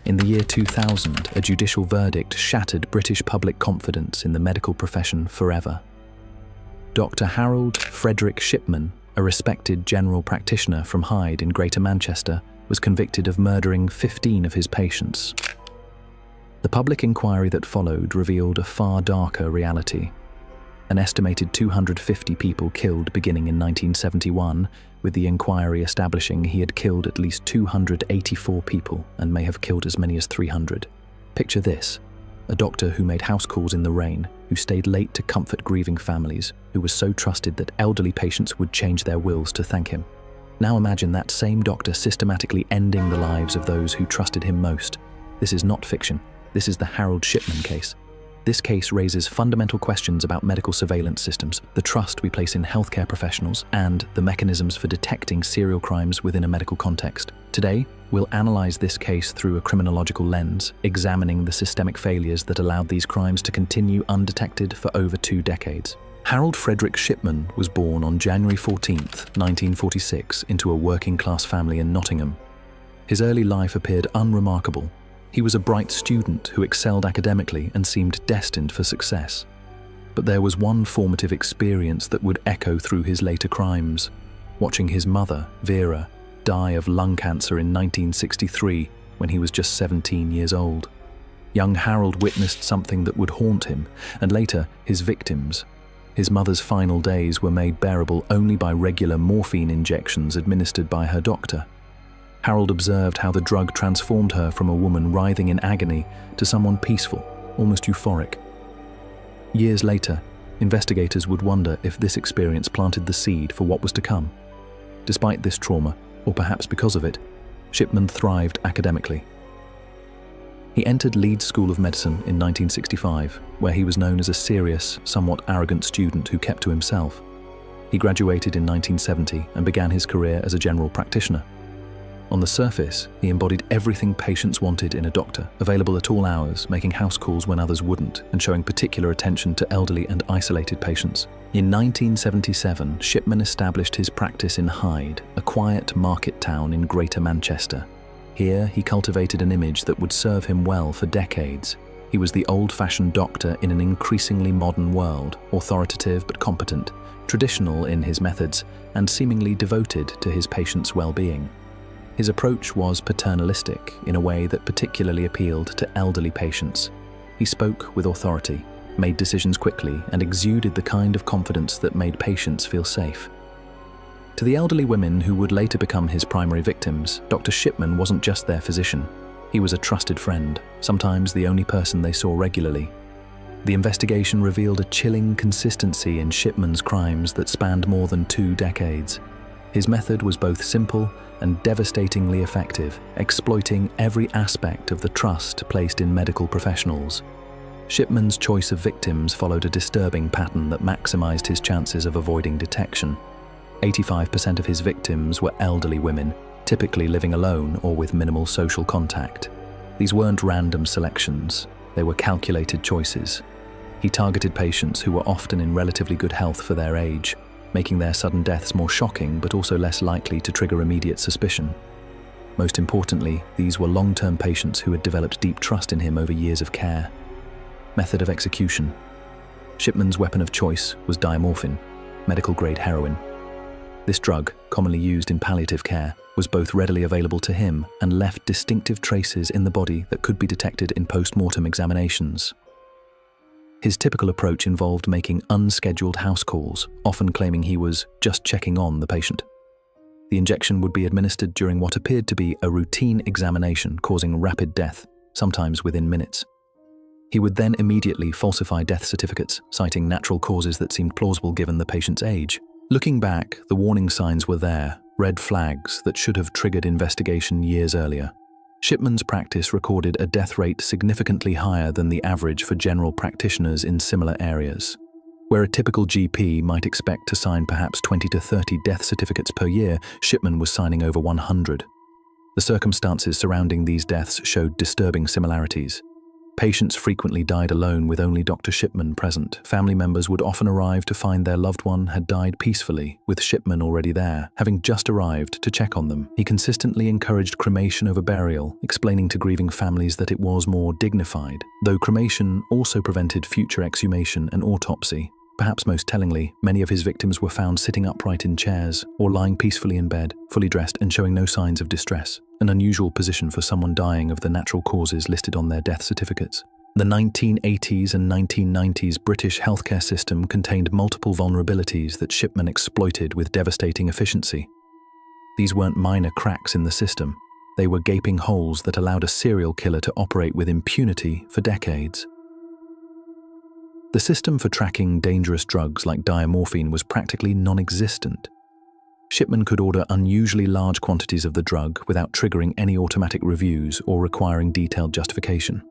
In the year 2000, a judicial verdict shattered British public confidence in the medical profession forever. Dr. Harold Frederick Shipman, a respected general practitioner from Hyde in Greater Manchester, was convicted of murdering 15 of his patients. The public inquiry that followed revealed a far darker reality. An estimated 250 people killed beginning in 1971, with the inquiry establishing he had killed at least 284 people and may have killed as many as 300. Picture this: a doctor who made house calls in the rain, who stayed late to comfort grieving families, who was so trusted that elderly patients would change their wills to thank him. Now imagine that same doctor systematically ending the lives of those who trusted him most. This is not fiction. This is the Harold Shipman case. This case raises fundamental questions about medical surveillance systems, the trust we place in healthcare professionals, and the mechanisms for detecting serial crimes within a medical context. Today, we'll analyze this case through a criminological lens, examining the systemic failures that allowed these crimes to continue undetected for over 2 decades. Harold Frederick Shipman was born on January 14, 1946, into a working-class family in Nottingham. His early life appeared unremarkable. He was a bright student who excelled academically and seemed destined for success. But there was one formative experience that would echo through his later crimes: watching his mother, Vera, die of lung cancer in 1963 when he was just 17 years old. Young Harold witnessed something that would haunt him, and later his victims. His mother's final days were made bearable only by regular morphine injections administered by her doctor. Harold observed how the drug transformed her from a woman writhing in agony to someone peaceful, almost euphoric. Years later, investigators would wonder if this experience planted the seed for what was to come. Despite this trauma, or perhaps because of it, Shipman thrived academically. He entered Leeds School of Medicine in 1965, where he was known as a serious, somewhat arrogant student who kept to himself. He graduated in 1970 and began his career as a general practitioner. On the surface, he embodied everything patients wanted in a doctor, available at all hours, making house calls when others wouldn't, and showing particular attention to elderly and isolated patients. In 1977, Shipman established his practice in Hyde, a quiet market town in Greater Manchester. Here, he cultivated an image that would serve him well for decades. He was the old-fashioned doctor in an increasingly modern world, authoritative but competent, traditional in his methods, and seemingly devoted to his patients' well-being. His approach was paternalistic in a way that particularly appealed to elderly patients. He spoke with authority, made decisions quickly, and exuded the kind of confidence that made patients feel safe. To the elderly women who would later become his primary victims, Dr. Shipman wasn't just their physician. He was a trusted friend, sometimes the only person they saw regularly. The investigation revealed a chilling consistency in Shipman's crimes that spanned more than 2 decades. His method was both simple and devastatingly effective, exploiting every aspect of the trust placed in medical professionals. Shipman's choice of victims followed a disturbing pattern that maximized his chances of avoiding detection. 85% of his victims were elderly women, typically living alone or with minimal social contact. These weren't random selections, they were calculated choices. He targeted patients who were often in relatively good health for their age, making their sudden deaths more shocking but also less likely to trigger immediate suspicion. Most importantly, these were long-term patients who had developed deep trust in him over years of care. Method of execution. Shipman's weapon of choice was diamorphine, medical-grade heroin. This drug, commonly used in palliative care, was both readily available to him and left distinctive traces in the body that could be detected in post-mortem examinations. His typical approach involved making unscheduled house calls, often claiming he was just checking on the patient. The injection would be administered during what appeared to be a routine examination, causing rapid death, sometimes within minutes. He would then immediately falsify death certificates, citing natural causes that seemed plausible given the patient's age. Looking back, the warning signs were there, red flags that should have triggered investigation years earlier. Shipman's practice recorded a death rate significantly higher than the average for general practitioners in similar areas. Where a typical GP might expect to sign perhaps 20 to 30 death certificates per year, Shipman was signing over 100. The circumstances surrounding these deaths showed disturbing similarities. Patients frequently died alone with only Dr. Shipman present. Family members would often arrive to find their loved one had died peacefully, with Shipman already there, having just arrived to check on them. He consistently encouraged cremation over burial, explaining to grieving families that it was more dignified, though cremation also prevented future exhumation and autopsy. Perhaps most tellingly, many of his victims were found sitting upright in chairs or lying peacefully in bed, fully dressed and showing no signs of distress, an unusual position for someone dying of the natural causes listed on their death certificates. The 1980s and 1990s British healthcare system contained multiple vulnerabilities that Shipman exploited with devastating efficiency. These weren't minor cracks in the system. They were gaping holes that allowed a serial killer to operate with impunity for decades. The system for tracking dangerous drugs like diamorphine was practically non-existent. Shipman could order unusually large quantities of the drug without triggering any automatic reviews or requiring detailed justification.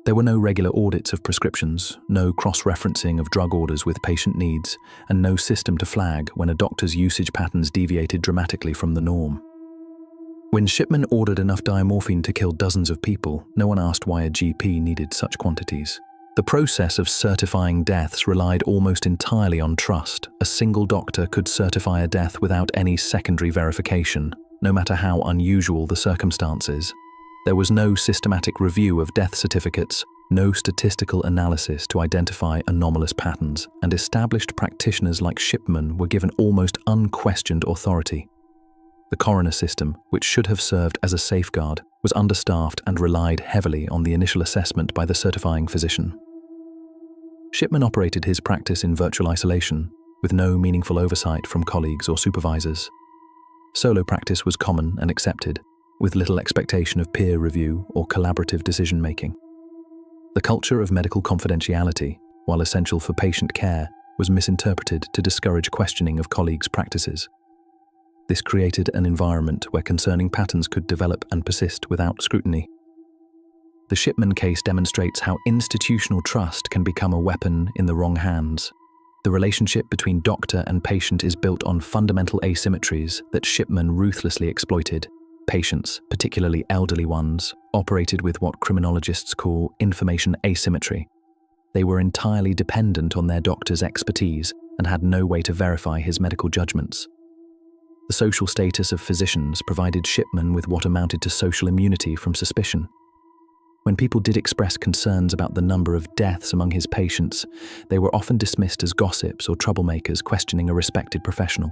There were no regular audits of prescriptions, no cross-referencing of drug orders with patient needs, and no system to flag when a doctor's usage patterns deviated dramatically from the norm. When Shipman ordered enough diamorphine to kill dozens of people, no one asked why a GP needed such quantities. The process of certifying deaths relied almost entirely on trust. A single doctor could certify a death without any secondary verification, no matter how unusual the circumstances. There was no systematic review of death certificates, no statistical analysis to identify anomalous patterns, and established practitioners like Shipman were given almost unquestioned authority. The coroner system, which should have served as a safeguard, was understaffed and relied heavily on the initial assessment by the certifying physician. Shipman operated his practice in virtual isolation, with no meaningful oversight from colleagues or supervisors. Solo practice was common and accepted, with little expectation of peer review or collaborative decision-making. The culture of medical confidentiality, while essential for patient care, was misinterpreted to discourage questioning of colleagues' practices. This created an environment where concerning patterns could develop and persist without scrutiny. The Shipman case demonstrates how institutional trust can become a weapon in the wrong hands. The relationship between doctor and patient is built on fundamental asymmetries that Shipman ruthlessly exploited. Patients, particularly elderly ones, operated with what criminologists call information asymmetry. They were entirely dependent on their doctor's expertise and had no way to verify his medical judgments. The social status of physicians provided Shipman with what amounted to social immunity from suspicion. When people did express concerns about the number of deaths among his patients, they were often dismissed as gossips or troublemakers questioning a respected professional.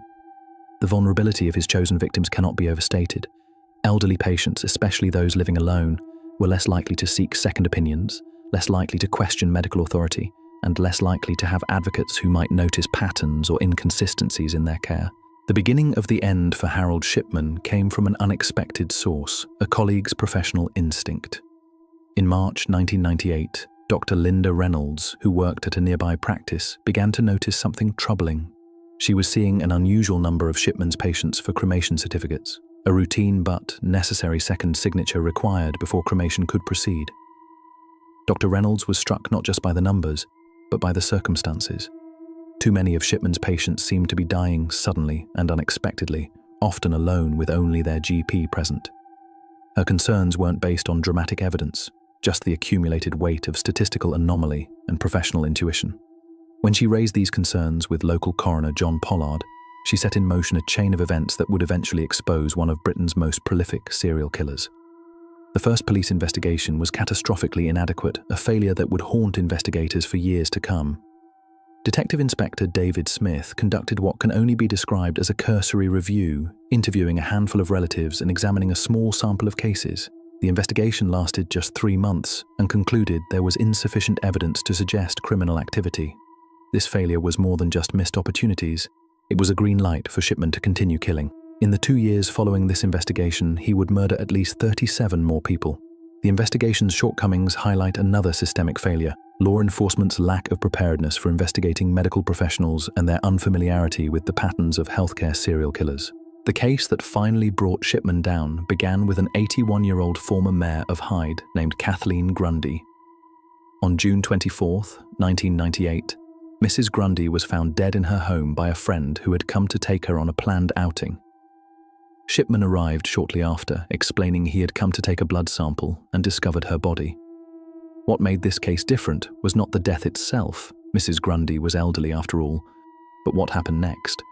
The vulnerability of his chosen victims cannot be overstated. Elderly patients, especially those living alone, were less likely to seek second opinions, less likely to question medical authority, and less likely to have advocates who might notice patterns or inconsistencies in their care. The beginning of the end for Harold Shipman came from an unexpected source, a colleague's professional instinct. In March 1998, Dr. Linda Reynolds, who worked at a nearby practice, began to notice something troubling. She was seeing an unusual number of Shipman's patients for cremation certificates, a routine but necessary second signature required before cremation could proceed. Dr. Reynolds was struck not just by the numbers, but by the circumstances. Too many of Shipman's patients seemed to be dying suddenly and unexpectedly, often alone with only their GP present. Her concerns weren't based on dramatic evidence, just the accumulated weight of statistical anomaly and professional intuition. When she raised these concerns with local coroner John Pollard, she set in motion a chain of events that would eventually expose one of Britain's most prolific serial killers. The first police investigation was catastrophically inadequate, a failure that would haunt investigators for years to come. Detective Inspector David Smith conducted what can only be described as a cursory review, interviewing a handful of relatives and examining a small sample of cases. The investigation lasted just 3 months and concluded there was insufficient evidence to suggest criminal activity. This failure was more than just missed opportunities. It was a green light for Shipman to continue killing. In the 2 years following this investigation, he would murder at least 37 more people. The investigation's shortcomings highlight another systemic failure: law enforcement's lack of preparedness for investigating medical professionals and their unfamiliarity with the patterns of healthcare serial killers. The case that finally brought Shipman down began with an 81-year-old former mayor of Hyde named Kathleen Grundy. On June 24, 1998, Mrs. Grundy was found dead in her home by a friend who had come to take her on a planned outing. Shipman arrived shortly after, explaining he had come to take a blood sample and discovered her body. What made this case different was not the death itself. Mrs. Grundy was elderly after all, but what happened next.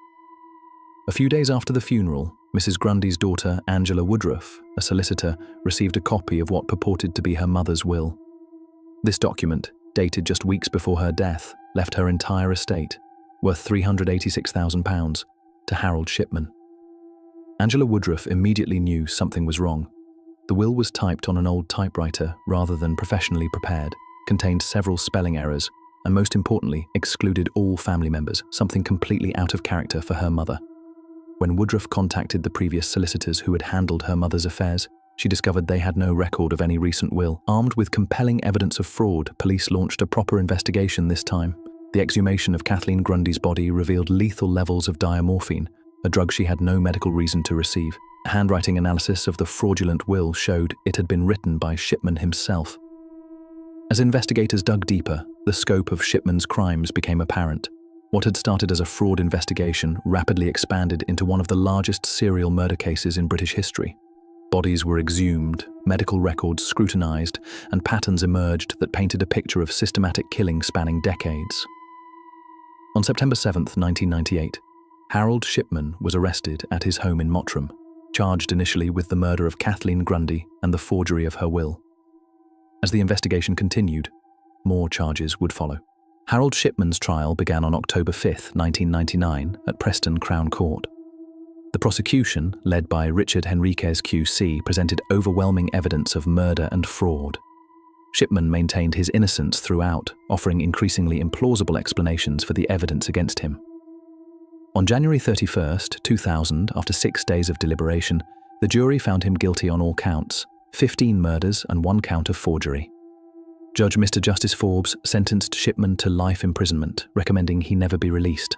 A few days after the funeral, Mrs. Grundy's daughter, Angela Woodruff, a solicitor, received a copy of what purported to be her mother's will. This document, dated just weeks before her death, left her entire estate, worth £386,000, to Harold Shipman. Angela Woodruff immediately knew something was wrong. The will was typed on an old typewriter rather than professionally prepared, contained several spelling errors, and most importantly, excluded all family members, something completely out of character for her mother. When Woodruff contacted the previous solicitors who had handled her mother's affairs, she discovered they had no record of any recent will. Armed with compelling evidence of fraud, police launched a proper investigation this time. The exhumation of Kathleen Grundy's body revealed lethal levels of diamorphine, a drug she had no medical reason to receive. A handwriting analysis of the fraudulent will showed it had been written by Shipman himself. As investigators dug deeper, the scope of Shipman's crimes became apparent. What had started as a fraud investigation rapidly expanded into one of the largest serial murder cases in British history. Bodies were exhumed, medical records scrutinized, and patterns emerged that painted a picture of systematic killing spanning decades. On September 7, 1998, Harold Shipman was arrested at his home in Mottram, charged initially with the murder of Kathleen Grundy and the forgery of her will. As the investigation continued, more charges would follow. Harold Shipman's trial began on October 5, 1999, at Preston Crown Court. The prosecution, led by Richard Henriquez QC, presented overwhelming evidence of murder and fraud. Shipman maintained his innocence throughout, offering increasingly implausible explanations for the evidence against him. On January 31, 2000, after 6 days of deliberation, the jury found him guilty on all counts, 15 murders and 1 count of forgery. Judge Mr. Justice Forbes sentenced Shipman to life imprisonment, recommending he never be released.